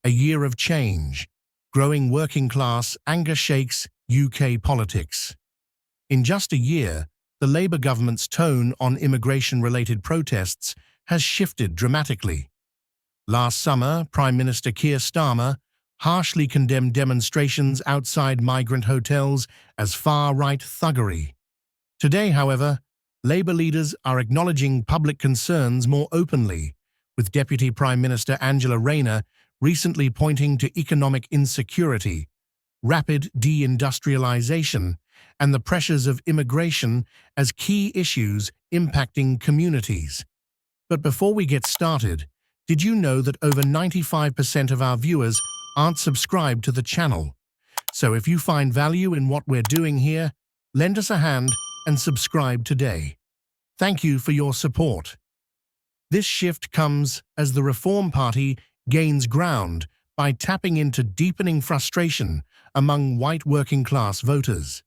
a year of change. Growing working class anger shakes UK politics. In just a year, the Labour government's tone on immigration-related protests has shifted dramatically. Last summer, Prime Minister Keir Starmer harshly condemned demonstrations outside migrant hotels as far-right thuggery. Today, however, Labour leaders are acknowledging public concerns more openly, with Deputy Prime Minister Angela Rayner recently pointing to economic insecurity, rapid deindustrialisation, and the pressures of immigration as key issues impacting communities. But before we get started, did you know that over 95% of our viewers aren't subscribed to the channel? So if you find value in what we're doing here, lend us a hand and subscribe today. Thank you for your support. This shift comes as the Reform Party gains ground by tapping into deepening frustration among white working-class voters.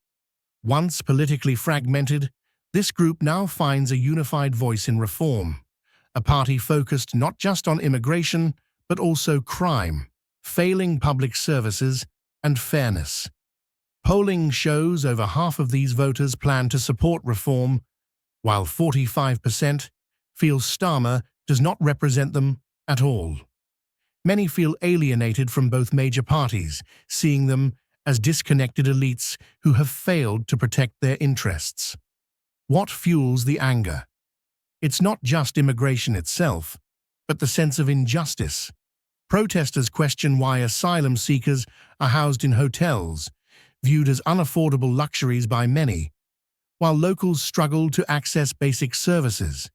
Once politically fragmented, this group now finds a unified voice in reform, a party focused not just on immigration, but also crime, failing public services, and fairness. Polling shows over half of these voters plan to support reform, while 45% feel Starmer does not represent them at all. Many feel alienated from both major parties, seeing them as disconnected elites who have failed to protect their interests. What fuels the anger? It's not just immigration itself, but the sense of injustice. Protesters question why asylum seekers are housed in hotels, viewed as unaffordable luxuries by many, while locals struggle to access basic services.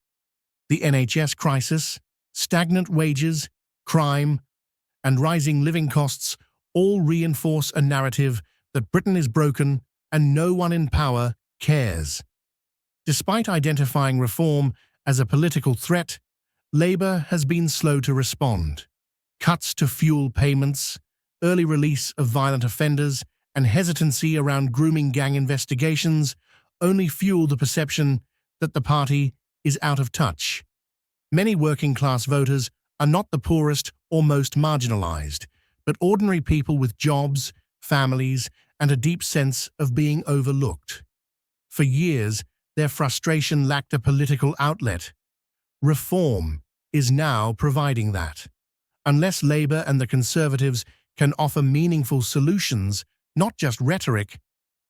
The NHS crisis, stagnant wages, crime, and rising living costs all reinforce a narrative that Britain is broken and no one in power cares. Despite identifying reform as a political threat, Labour has been slow to respond. Cuts to fuel payments, early release of violent offenders, and hesitancy around grooming gang investigations only fuel the perception that the party is out of touch. Many working-class voters are not the poorest or most marginalised, but ordinary people with jobs, families, and a deep sense of being overlooked. For years, their frustration lacked a political outlet. Reform is now providing that. Unless Labour and the Conservatives can offer meaningful solutions, not just rhetoric,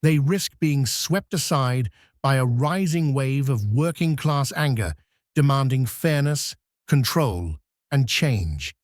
they risk being swept aside by a rising wave of working-class anger demanding fairness, control, and change.